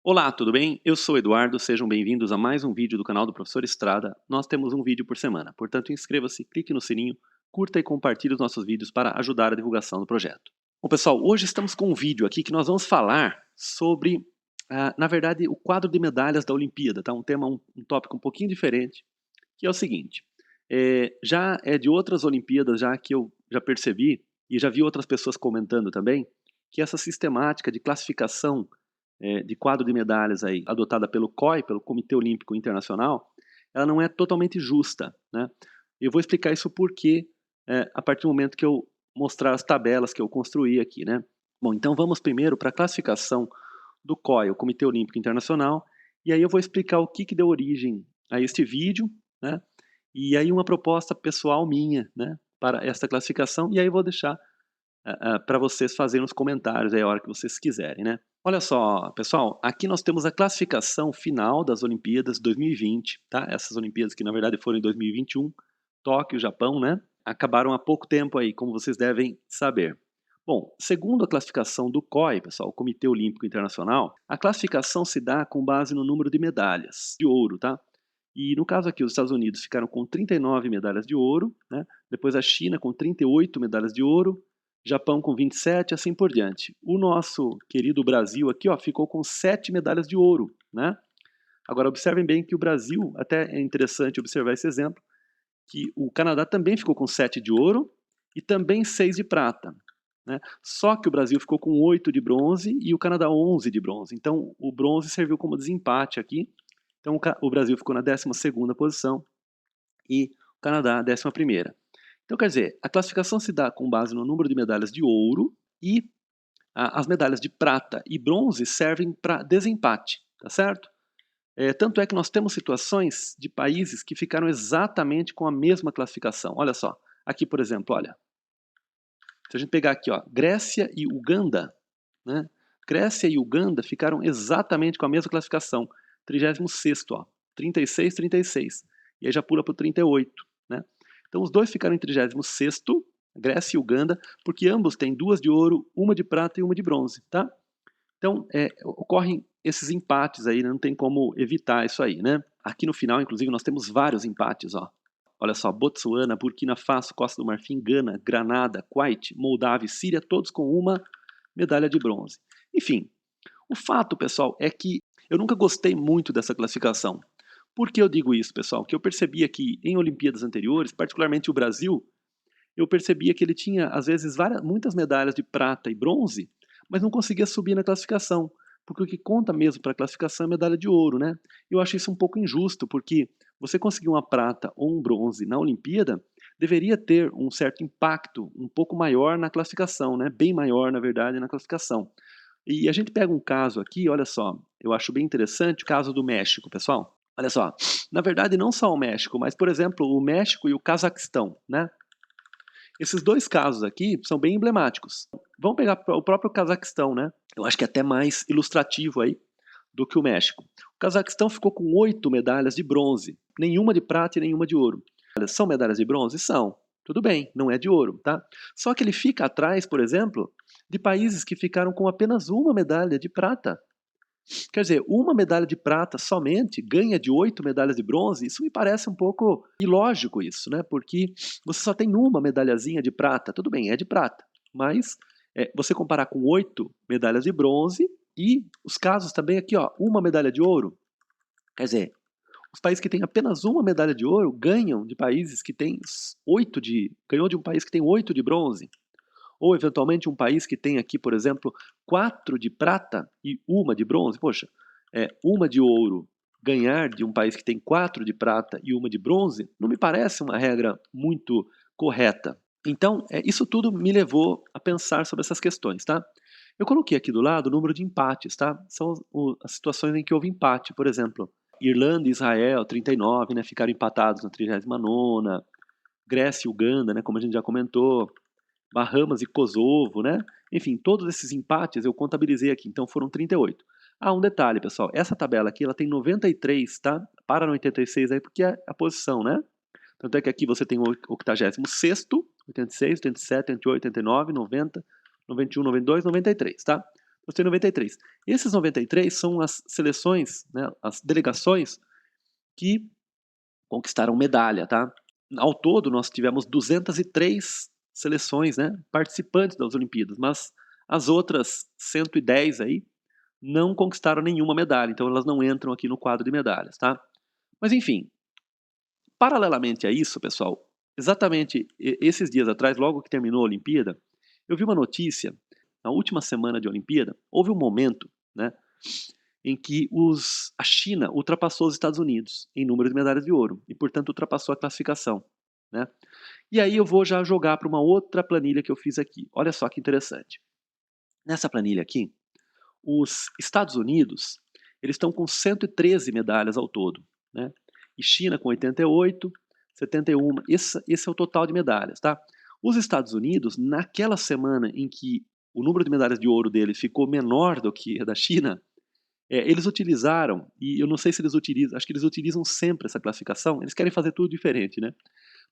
Olá, tudo bem? Eu sou o Eduardo, sejam bem-vindos a mais um vídeo do canal do Professor Estrada. Nós temos um vídeo por semana, portanto inscreva-se, clique no sininho, curta e compartilhe os nossos vídeos para ajudar a divulgação do projeto. Bom pessoal, hoje estamos com um vídeo aqui que nós vamos falar sobre, na verdade, o quadro de medalhas da Olimpíada, tá? Um tema, um tópico um pouquinho diferente, que é o seguinte, já é de outras Olimpíadas já que eu já percebi, e já vi outras pessoas comentando também, que essa sistemática de classificação de quadro de medalhas aí, adotada pelo COI, pelo Comitê Olímpico Internacional, ela não é totalmente justa, né? Eu vou explicar isso porque a partir do momento que eu mostrar as tabelas que eu construí aqui, né? Bom, então vamos primeiro para a classificação do COI, o Comitê Olímpico Internacional, e aí eu vou explicar o que deu origem a este vídeo, né? E aí uma proposta pessoal minha, né? Para esta classificação, e aí eu vou deixar para vocês fazerem os comentários aí a hora que vocês quiserem, né. Olha só, pessoal, aqui nós temos a classificação final das Olimpíadas 2020, tá. Essas Olimpíadas que na verdade foram em 2021, Tóquio, Japão, né, acabaram há pouco tempo aí, como vocês devem saber. Bom, segundo a classificação do COI, pessoal, o Comitê Olímpico Internacional, a classificação se dá com base no número de medalhas de ouro, tá. E no caso aqui os Estados Unidos ficaram com 39 medalhas de ouro, né, depois a China com 38 medalhas de ouro, Japão com 27, assim por diante. O nosso querido Brasil aqui, ó, ficou com 7 medalhas de ouro, né? Agora observem bem que o Brasil, até é interessante observar esse exemplo, que o Canadá também ficou com 7 de ouro e também 6 de prata, né? Só que o Brasil ficou com 8 de bronze e o Canadá 11 de bronze. Então o bronze serviu como desempate aqui. Então o Brasil ficou na 12ª posição e o Canadá 11ª. Então, quer dizer, a classificação se dá com base no número de medalhas de ouro e as medalhas de prata e bronze servem para desempate, tá certo? Tanto é que nós temos situações de países que ficaram exatamente com a mesma classificação. Olha só, aqui por exemplo, olha, se a gente pegar aqui, ó, Grécia e Uganda, né? Grécia e Uganda ficaram exatamente com a mesma classificação, 36º, ó, 36, 36. E aí já pula para o 38, né? Então os dois ficaram em 36º, Grécia e Uganda, porque ambos têm 2 de ouro, 1 de prata e 1 de bronze, tá? Então ocorrem esses empates aí, né? Não tem como evitar isso aí, né? Aqui no final, inclusive, nós temos vários empates, ó. Olha só, Botsuana, Burkina Faso, Costa do Marfim, Gana, Granada, Kuwait, Moldávia e Síria, todos com uma medalha de bronze. Enfim, o fato, pessoal, é que eu nunca gostei muito dessa classificação. Por que eu digo isso, pessoal? Que eu percebia que em Olimpíadas anteriores, particularmente o Brasil, eu percebia que ele tinha, às vezes, muitas medalhas de prata e bronze, mas não conseguia subir na classificação, porque o que conta mesmo para a classificação é medalha de ouro, né? Eu acho isso um pouco injusto, porque você conseguir uma prata ou um bronze na Olimpíada deveria ter um certo impacto um pouco maior na classificação, né? Bem maior, na verdade, na classificação. E a gente pega um caso aqui, olha só, eu acho bem interessante o caso do México, pessoal. Olha só, na verdade não só o México, mas por exemplo o México e o Cazaquistão, né? Esses dois casos aqui são bem emblemáticos. Vamos pegar o próprio Cazaquistão, né? Eu acho que é até mais ilustrativo aí do que o México. O Cazaquistão ficou com 8 medalhas de bronze, nenhuma de prata e nenhuma de ouro. São medalhas de bronze? São. Tudo bem, não é de ouro, tá? Só que ele fica atrás, por exemplo, de países que ficaram com apenas uma medalha de prata. Quer dizer, uma medalha de prata somente ganha de 8 medalhas de bronze, isso me parece um pouco ilógico isso, né? Porque você só tem uma medalhazinha de prata, tudo bem, é de prata, mas você comparar com 8 medalhas de bronze e os casos também aqui, ó, uma medalha de ouro, quer dizer, os países que têm apenas uma medalha de ouro ganham de países que têm 8 de, ganhou de um país que tem 8 de bronze. Ou eventualmente um país que tem aqui, por exemplo, 4 de prata e uma de bronze. Poxa, uma de ouro ganhar de um país que tem 4 de prata e uma de bronze, não me parece uma regra muito correta. Então, isso tudo me levou a pensar sobre essas questões, tá? Eu coloquei aqui do lado o número de empates, tá? São as situações em que houve empate, por exemplo, Irlanda e Israel, 39, né, ficaram empatados na 39ª, Grécia e Uganda, né, como a gente já comentou, Bahamas e Kosovo, né? Enfim, todos esses empates eu contabilizei aqui, então foram 38. Ah, um detalhe, pessoal, essa tabela aqui ela tem 93, tá? Para no 86 aí porque é a posição, né? Tanto é que aqui você tem o 86º, 86, 87, 88, 89, 90, 91, 92, 93, tá? Eu tenho 93. Esses 93 são as seleções, né, as delegações que conquistaram medalha, tá? Ao todo, nós tivemos 203 seleções, né, participantes das Olimpíadas, mas as outras 110 aí não conquistaram nenhuma medalha, então elas não entram aqui no quadro de medalhas, tá? Mas enfim, paralelamente a isso, pessoal, exatamente esses dias atrás, logo que terminou a Olimpíada, eu vi uma notícia, na última semana de Olimpíada, houve um momento, né, em que a China ultrapassou os Estados Unidos em número de medalhas de ouro e, portanto, ultrapassou a classificação, né? E aí eu vou já jogar para uma outra planilha que eu fiz aqui. Olha só que interessante. Nessa planilha aqui, os Estados Unidos, eles estão com 113 medalhas ao todo, né? E China com 88, 71, esse é o total de medalhas, tá? Os Estados Unidos, naquela semana em que o número de medalhas de ouro deles ficou menor do que a da China, eles utilizaram, e eu não sei se eles utilizam, acho que eles utilizam sempre essa classificação, eles querem fazer tudo diferente, né?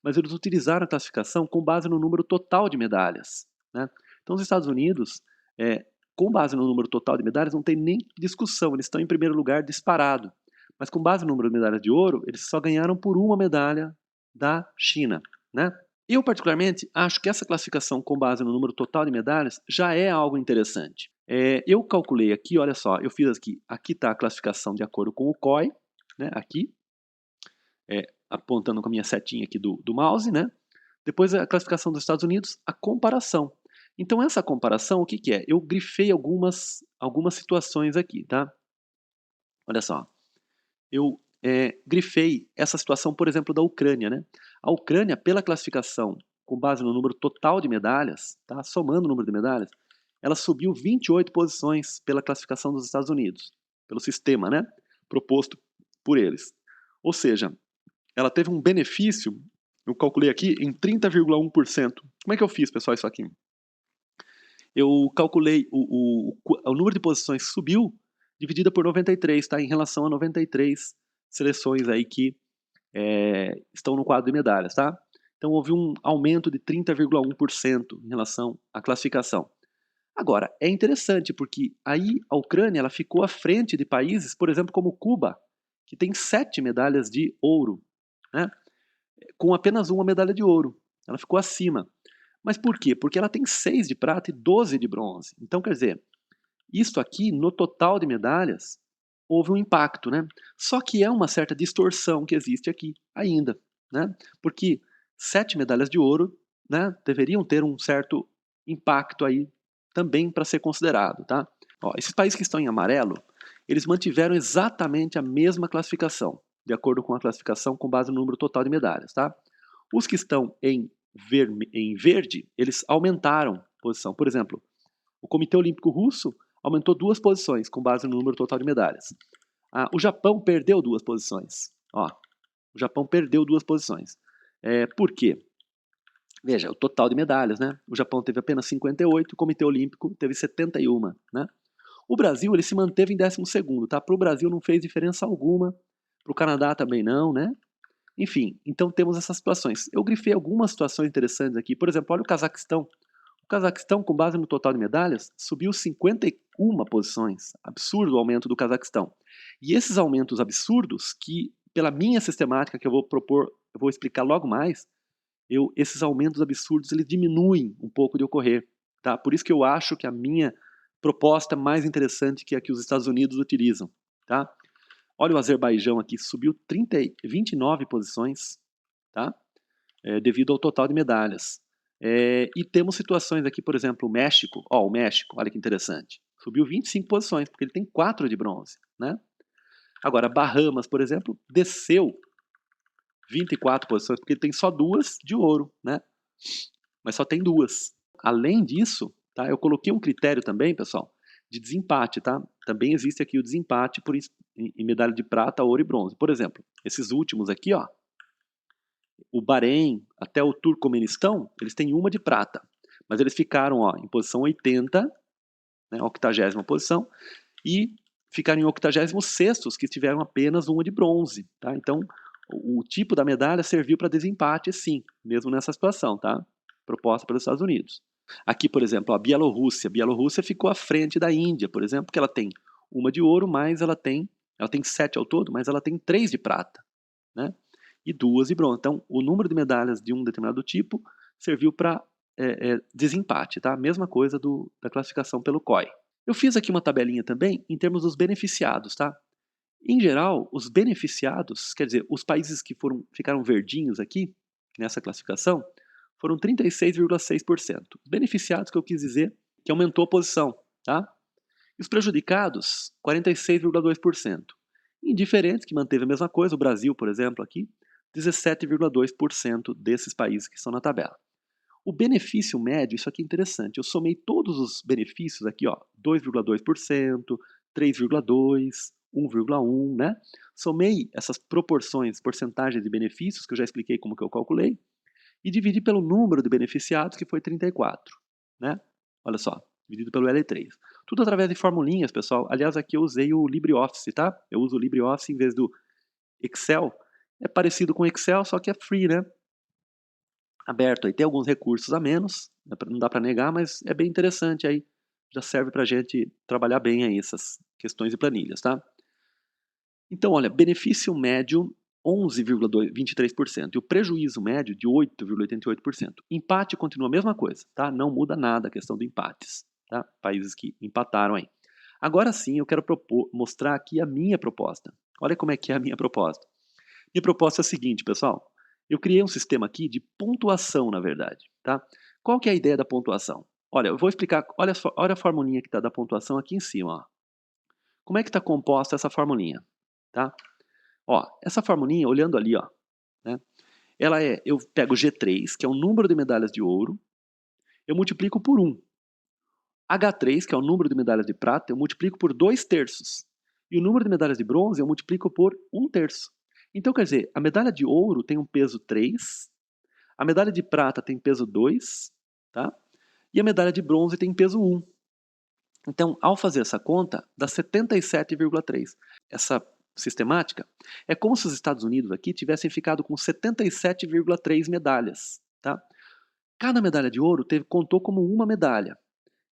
Mas eles utilizaram a classificação com base no número total de medalhas, né? Então os Estados Unidos, com base no número total de medalhas, não tem nem discussão, eles estão em primeiro lugar disparado. Mas com base no número de medalhas de ouro, eles só ganharam por uma medalha da China, né? Eu, particularmente, acho que essa classificação com base no número total de medalhas já é algo interessante. Eu calculei aqui, olha só, eu fiz aqui está a classificação de acordo com o COI, né, aqui, apontando com a minha setinha aqui do mouse, né? Depois a classificação dos Estados Unidos, a comparação. Então essa comparação, o que que é? Eu grifei algumas situações aqui, tá? Olha só, eu grifei essa situação, por exemplo, da Ucrânia, né? A Ucrânia, pela classificação, com base no número total de medalhas, tá? Somando o número de medalhas, ela subiu 28 posições pela classificação dos Estados Unidos, pelo sistema, né? Proposto por eles. Ou seja, ela teve um benefício, eu calculei aqui, em 30,1%. Como é que eu fiz, pessoal, isso aqui? Eu calculei o número de posições subiu, dividida por 93, tá? Em relação a 93 seleções aí que estão no quadro de medalhas, tá? Então houve um aumento de 30,1% em relação à classificação. Agora, é interessante porque aí a Ucrânia ela ficou à frente de países, por exemplo, como Cuba, que tem 7 medalhas de ouro, né? Com apenas uma medalha de ouro. Ela ficou acima. Mas por quê? Porque ela tem 6 de prata e 12 de bronze. Então, quer dizer, isso aqui, no total de medalhas, houve um impacto, né? Só que é uma certa distorção que existe aqui ainda, né? Porque 7 medalhas de ouro, né, deveriam ter um certo impacto aí também para ser considerado, tá? Ó, esses países que estão em amarelo, eles mantiveram exatamente a mesma classificação, de acordo com a classificação com base no número total de medalhas, tá? Os que estão em verde, eles aumentaram posição. Por exemplo, o Comitê Olímpico Russo aumentou 2 posições com base no número total de medalhas. O Japão perdeu 2 posições. Ó, o Japão perdeu 2 posições. Por quê? Veja, o total de medalhas, né? O Japão teve apenas 58, o Comitê Olímpico teve 71, né? O Brasil, ele se manteve em 12º, tá? Para o Brasil não fez diferença alguma, para o Canadá também não, né? Enfim, então temos essas situações. Eu grifei algumas situações interessantes aqui. Por exemplo, olha o Cazaquistão. O Cazaquistão, com base no total de medalhas, subiu 51 posições. Absurdo o aumento do Cazaquistão. E esses aumentos absurdos, que pela minha sistemática que eu vou propor, eu vou explicar logo mais, esses aumentos absurdos eles diminuem um pouco de ocorrer. Tá? Por isso que eu acho que a minha proposta é mais interessante que a que os Estados Unidos utilizam. Tá? Olha o Azerbaijão aqui, subiu 29 posições, tá? Devido ao total de medalhas. E temos situações aqui, por exemplo, o México, olha que interessante, subiu 25 posições, porque ele tem 4 de bronze, né? Agora, Bahamas, por exemplo, desceu 24 posições, porque ele tem só 2 de ouro, né? Mas só tem 2. Além disso, tá? Eu coloquei um critério também, pessoal, de desempate, tá? Também existe aqui o desempate em medalha de prata, ouro e bronze. Por exemplo, esses últimos aqui, ó, o Bahrein até o Turcomenistão, eles têm uma de prata, mas eles ficaram, ó, em posição 80, né, 80ª posição, e ficaram em 86º, que tiveram apenas uma de bronze, tá? Então, o tipo da medalha serviu para desempate, sim, mesmo nessa situação, tá? Proposta pelos Estados Unidos. Aqui, por exemplo, a Bielorrússia. A Bielorrússia ficou à frente da Índia, por exemplo, porque ela tem uma de ouro, mas ela tem 7 ao todo, mas ela tem 3 de prata, né? E 2 de bronze. Então, o número de medalhas de um determinado tipo serviu para desempate, tá? Mesma coisa da classificação pelo COI. Eu fiz aqui uma tabelinha também em termos dos beneficiados, tá? Em geral, os beneficiados, quer dizer, os países que ficaram verdinhos aqui, nessa classificação, foram 36,6%. Os beneficiados que eu quis dizer que aumentou a posição, tá? E os prejudicados, 46,2%. Indiferentes, que manteve a mesma coisa, o Brasil, por exemplo, aqui, 17,2% desses países que estão na tabela. O benefício médio, isso aqui é interessante, eu somei todos os benefícios aqui, ó, 2,2%, 3,2%, 1,1%, né? Somei essas proporções, porcentagens de benefícios, que eu já expliquei como que eu calculei, e dividi pelo número de beneficiados, que foi 34, né? Olha só, dividido pelo L3. Tudo através de formulinhas, pessoal. Aliás, aqui eu usei o LibreOffice, tá? Eu uso o LibreOffice em vez do Excel. É parecido com o Excel, só que é free, né? Aberto aí. Tem alguns recursos a menos, não dá para negar, mas é bem interessante aí. Já serve para a gente trabalhar bem aí essas questões de planilhas, tá? Então, olha, benefício médio 11,23% e o prejuízo médio de 8,88%. Empate continua a mesma coisa, tá? Não muda nada a questão de empates, tá? Países que empataram aí. Agora sim, eu quero mostrar aqui a minha proposta. Olha como é que é a minha proposta. Minha proposta é a seguinte, pessoal. Eu criei um sistema aqui de pontuação, na verdade, tá? Qual que é a ideia da pontuação? Olha, eu vou explicar, olha a formulinha que está da pontuação aqui em cima, ó. Como é que está composta essa formulinha, tá? Ó, essa formulinha, olhando ali, ó, né? Eu pego G3, que é o número de medalhas de ouro, eu multiplico por 1. H3, que é o número de medalhas de prata, eu multiplico por 2/3. E o número de medalhas de bronze eu multiplico por 1/3. Então, quer dizer, a medalha de ouro tem um peso 3, a medalha de prata tem peso 2, tá? E a medalha de bronze tem peso 1. Então, ao fazer essa conta, dá 77,3. Essa sistemática é como se os Estados Unidos aqui tivessem ficado com 77,3 medalhas, tá? Cada medalha de ouro contou como uma medalha.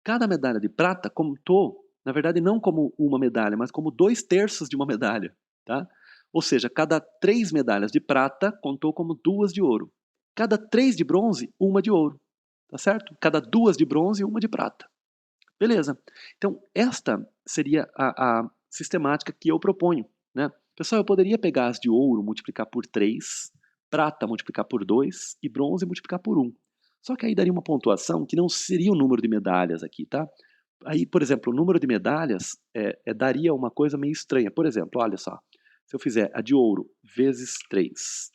Cada medalha de prata contou, na verdade, não como uma medalha, mas como 2/3 de uma medalha, tá? Ou seja, cada 3 medalhas de prata contou como 2 de ouro. Cada 3 de bronze, uma de ouro, tá certo? Cada 2 de bronze, uma de prata. Beleza. Então, esta seria a sistemática que eu proponho, né? Pessoal, eu poderia pegar as de ouro, multiplicar por 3, prata multiplicar por 2 e bronze multiplicar por 1. Só que aí daria uma pontuação que não seria o número de medalhas aqui, tá? Aí, por exemplo, o número de medalhas daria uma coisa meio estranha. Por exemplo, olha só, se eu fizer a de ouro vezes 3,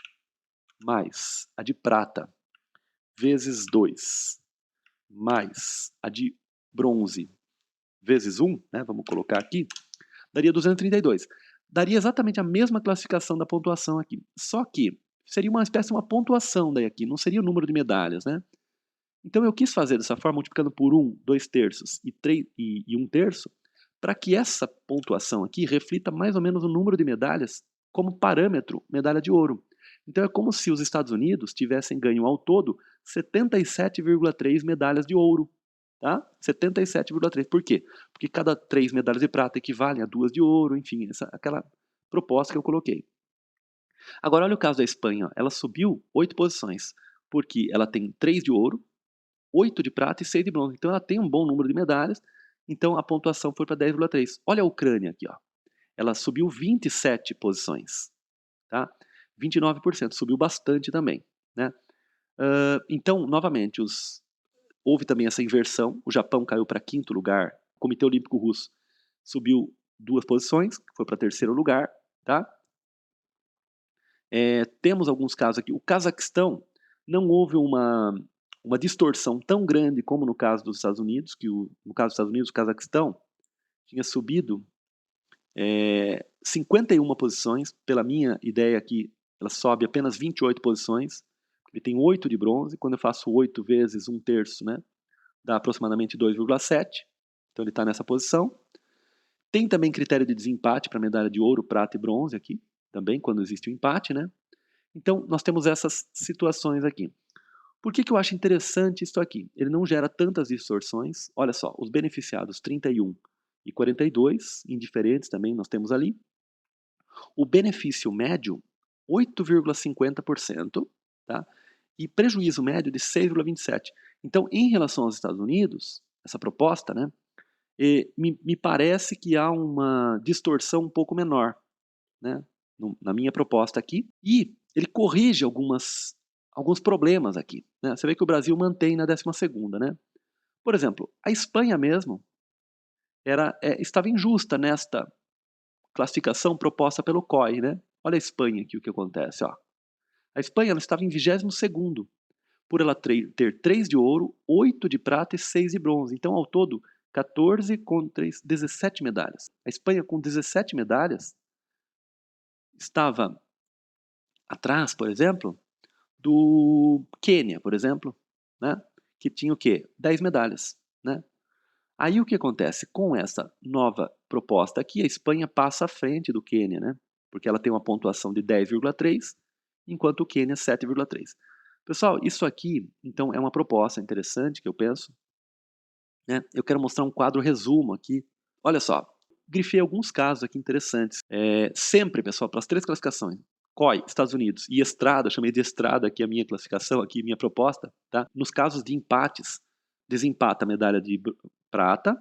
mais a de prata vezes 2, mais a de bronze vezes 1, né, vamos colocar aqui, daria 232. Daria exatamente a mesma classificação da pontuação aqui. Só que seria uma espécie de uma pontuação daí aqui, não seria o número de medalhas, né? Então eu quis fazer dessa forma, multiplicando por 1, 2/3 e 1/3, para que essa pontuação aqui reflita mais ou menos o número de medalhas como parâmetro medalha de ouro. Então é como se os Estados Unidos tivessem ganho ao todo 77,3 medalhas de ouro. Tá? 77,3. Por quê? Porque cada 3 medalhas de prata equivalem a 2 de ouro, enfim, aquela proposta que eu coloquei. Agora olha o caso da Espanha, ó. Ela subiu 8 posições, porque ela tem 3 de ouro, 8 de prata e 6 de bronze. Então ela tem um bom número de medalhas, então a pontuação foi para 10,3. Olha a Ucrânia aqui, ó. Ela subiu 27 posições, tá? 29%, subiu bastante também, né? Então, novamente, houve também essa inversão. O Japão caiu para 5º lugar. O Comitê Olímpico Russo subiu 2 posições, foi para 3º lugar, tá? Temos alguns casos aqui. O Cazaquistão, não houve uma distorção tão grande como no caso dos Estados Unidos, no caso dos Estados Unidos, o Cazaquistão tinha subido 51 posições. Pela minha ideia aqui, ela sobe apenas 28 posições. Ele tem 8 de bronze. Quando eu faço 8 vezes 1/3, né, dá aproximadamente 2,7. Então ele está nessa posição. Tem também critério de desempate para medalha de ouro, prata e bronze aqui, também, quando existe o empate, né? Então, nós temos essas situações aqui. Por que que eu acho interessante isso aqui? Ele não gera tantas distorções. Olha só, os beneficiados 31 e 42, indiferentes também nós temos ali. O benefício médio, 8,50%, tá? E prejuízo médio de 6,27%. Então, em relação aos Estados Unidos, essa proposta, né, me parece que há uma distorção um pouco menor, né, na minha proposta aqui, e ele corrige alguns problemas aqui, né? Você vê que o Brasil mantém na 12ª, né? Por exemplo, a Espanha mesmo estava injusta nesta classificação proposta pelo COI, né? Olha a Espanha aqui o que acontece, ó. A Espanha ela estava em 22º, por ela ter 3 de ouro, 8 de prata e 6 de bronze. Então, ao todo, 14 com 3, 17 medalhas. A Espanha, com 17 medalhas, estava atrás, por exemplo, do Quênia, por exemplo, né? Que tinha o quê? 10 medalhas, né? Aí o que acontece? Com essa nova proposta aqui, a Espanha passa à frente do Quênia, né? Porque ela tem uma pontuação de 10,3, enquanto o Quênia 7,3. Pessoal, isso aqui, então, é uma proposta interessante que eu penso, né? Eu quero mostrar um quadro resumo aqui. Olha só, grifei alguns casos aqui interessantes. Sempre, pessoal, para as 3 classificações, COI, Estados Unidos e Estrada, chamei de Estrada aqui a minha classificação, aqui minha proposta, tá? Nos casos de empates, desempata a medalha de prata,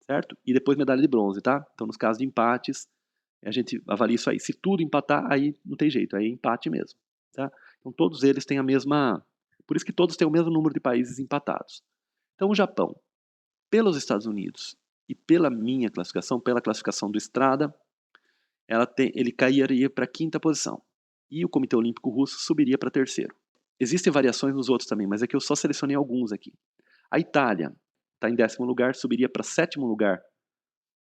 certo? E depois medalha de bronze, tá? Então, nos casos de empates, a gente avalia isso aí. Se tudo empatar, aí não tem jeito, aí é empate mesmo, tá? Então, todos eles têm a mesma... Por isso que todos têm o mesmo número de países empatados. Então, o Japão, pelos Estados Unidos e pela minha classificação, pela classificação do Estrada, ele cairia para a 5ª posição. E o Comitê Olímpico Russo subiria para 3º. Existem variações nos outros também, mas é que eu só selecionei alguns aqui. A Itália está em 10º lugar, subiria para 7º lugar,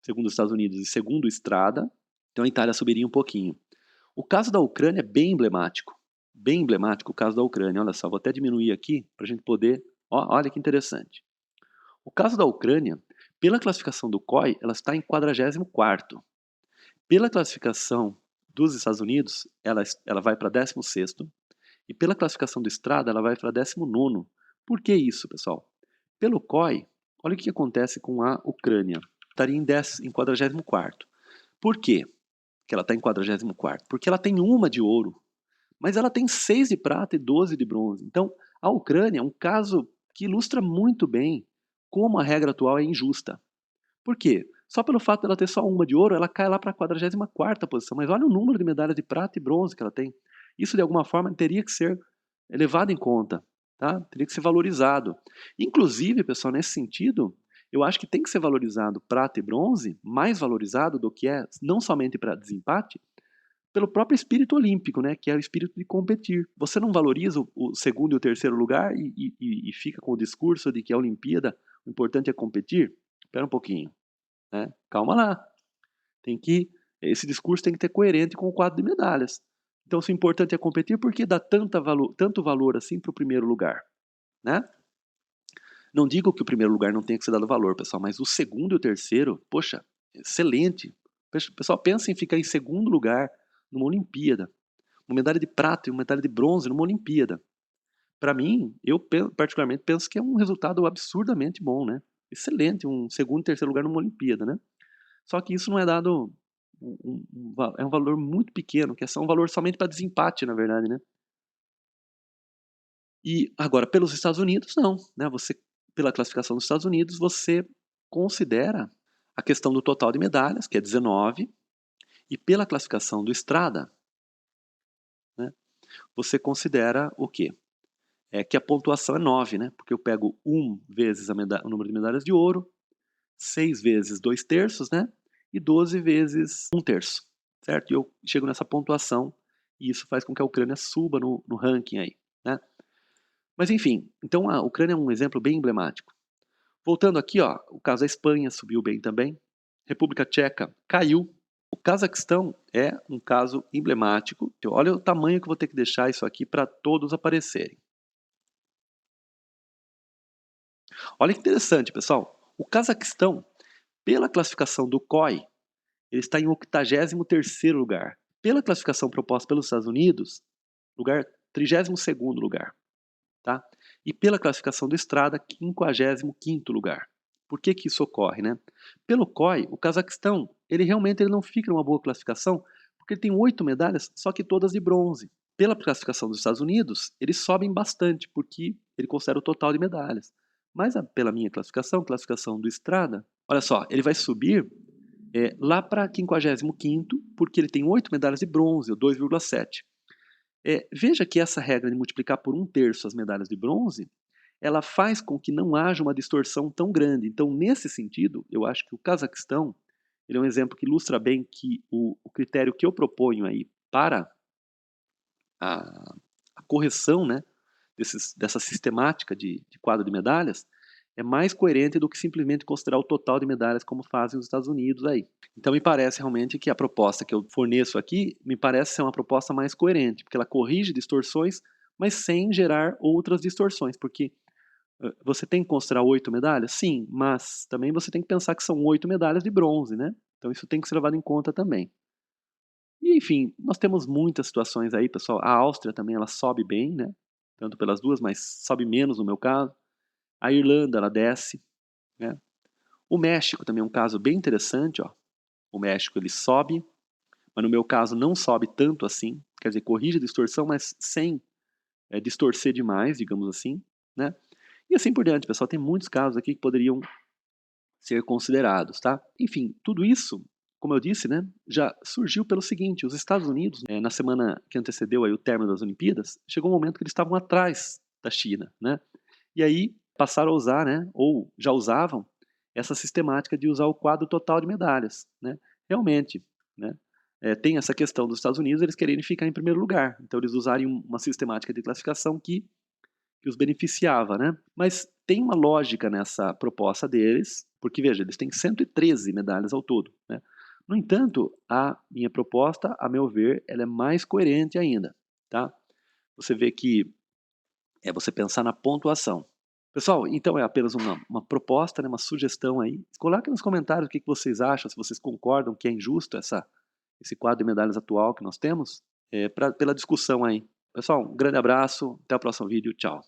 segundo os Estados Unidos, e segundo o Estrada. Então a Itália subiria um pouquinho. O caso da Ucrânia é bem emblemático. Bem emblemático o caso da Ucrânia. Olha só, vou até diminuir aqui para a gente poder... olha que interessante. O caso da Ucrânia, pela classificação do COI, ela está em 44º. Pela classificação dos Estados Unidos, ela vai para 16º. E pela classificação do Estrada, ela vai para 19º. Por que isso, pessoal? Pelo COI, olha o que acontece com a Ucrânia. Estaria em 44º. Por quê que ela está em 44º? Porque ela tem uma de ouro, mas ela tem 6 de prata e 12 de bronze. Então, a Ucrânia é um caso que ilustra muito bem como a regra atual é injusta. Por quê? Só pelo fato dela ter só uma de ouro, ela cai lá para a 44ª posição. Mas olha o número de medalhas de prata e bronze que ela tem. Isso, de alguma forma, teria que ser levado em conta, tá? Teria que ser valorizado. Inclusive, pessoal, nesse sentido, eu acho que tem que ser valorizado prata e bronze, mais valorizado do que é não somente para desempate, pelo próprio espírito olímpico, né? Que é o espírito de competir. Você não valoriza o segundo e o terceiro lugar e fica com o discurso de que a Olimpíada, o importante é competir? Espera um pouquinho, né? Calma lá. Esse discurso tem que ter coerente com o quadro de medalhas. Então, se o importante é competir, por que dá tanto valor assim para o primeiro lugar, né? Não digo que o primeiro lugar não tenha que ser dado valor, pessoal, mas o segundo e o terceiro, poxa, excelente. Pessoal, pensa em ficar em segundo lugar numa Olimpíada, uma medalha de prata e uma medalha de bronze numa Olimpíada. Para mim, eu particularmente penso que é um resultado absurdamente bom, né? Excelente, um segundo e terceiro lugar numa Olimpíada, né? Só que isso não é dado, é um valor muito pequeno, que é só um valor somente para desempate, na verdade, né? E agora, pelos Estados Unidos, não, né? Pela classificação dos Estados Unidos, você considera a questão do total de medalhas, que é 19, e pela classificação do Estrada, né, você considera o quê? Que a pontuação é 9, né? Porque eu pego 1 vezes o número de medalhas de ouro, 6 vezes 2/3, né? E 12 vezes 1/3, certo? E eu chego nessa pontuação, e isso faz com que a Ucrânia suba no ranking aí, né? Mas enfim, então a Ucrânia é um exemplo bem emblemático. Voltando aqui, ó, o caso da Espanha subiu bem também. República Tcheca caiu. O Cazaquistão é um caso emblemático. Olha o tamanho que eu vou ter que deixar isso aqui para todos aparecerem. Olha que interessante, pessoal. O Cazaquistão, pela classificação do COI, ele está em 83º lugar. Pela classificação proposta pelos Estados Unidos, lugar 32º lugar. tá? E pela classificação do Strada, 55º lugar. Por que que isso ocorre, né? Pelo COI, o Cazaquistão, ele não fica numa boa classificação, porque ele tem 8 medalhas, só que todas de bronze. Pela classificação dos Estados Unidos, eles sobem bastante, porque ele considera o total de medalhas. Mas pela minha classificação do Strada, olha só, ele vai subir lá para 55º, porque ele tem 8 medalhas de bronze, ou 2,7. Veja que essa regra de multiplicar por 1/3 as medalhas de bronze, ela faz com que não haja uma distorção tão grande. Então, nesse sentido, eu acho que o Cazaquistão, ele é um exemplo que ilustra bem que o critério que eu proponho aí para a, a correção, né, dessa sistemática de quadro de medalhas, é mais coerente do que simplesmente considerar o total de medalhas como fazem os Estados Unidos aí. Então me parece realmente que a proposta que eu forneço aqui, me parece ser uma proposta mais coerente, porque ela corrige distorções, mas sem gerar outras distorções, porque você tem que considerar 8 medalhas? Sim, mas também você tem que pensar que são 8 medalhas de bronze, né? Então isso tem que ser levado em conta também. E enfim, nós temos muitas situações aí, pessoal. A Áustria também, ela sobe bem, né? Tanto pelas duas, mas sobe menos no meu caso. A Irlanda, ela desce, né? O México também é um caso bem interessante, ó. O México, ele sobe, mas no meu caso não sobe tanto assim. Quer dizer, corrige a distorção, mas sem distorcer demais, digamos assim, né? E assim por diante, pessoal. Tem muitos casos aqui que poderiam ser considerados, tá? Enfim, tudo isso, como eu disse, né, já surgiu pelo seguinte: os Estados Unidos, na semana que antecedeu aí o término das Olimpíadas, chegou um momento que eles estavam atrás da China, né? E aí passaram a usar, né, ou já usavam, essa sistemática de usar o quadro total de medalhas, né? Realmente, né, tem essa questão dos Estados Unidos, eles quererem ficar em primeiro lugar. Então eles usarem uma sistemática de classificação que os beneficiava, né? Mas tem uma lógica nessa proposta deles, porque veja, eles têm 113 medalhas ao todo, né? No entanto, a minha proposta, a meu ver, ela é mais coerente ainda, tá? Você vê que é você pensar na pontuação. Pessoal, então é apenas uma proposta, né, uma sugestão aí. Coloque nos comentários o que vocês acham, se vocês concordam que é injusto esse quadro de medalhas atual que nós temos, pela discussão aí. Pessoal, um grande abraço, até o próximo vídeo, tchau.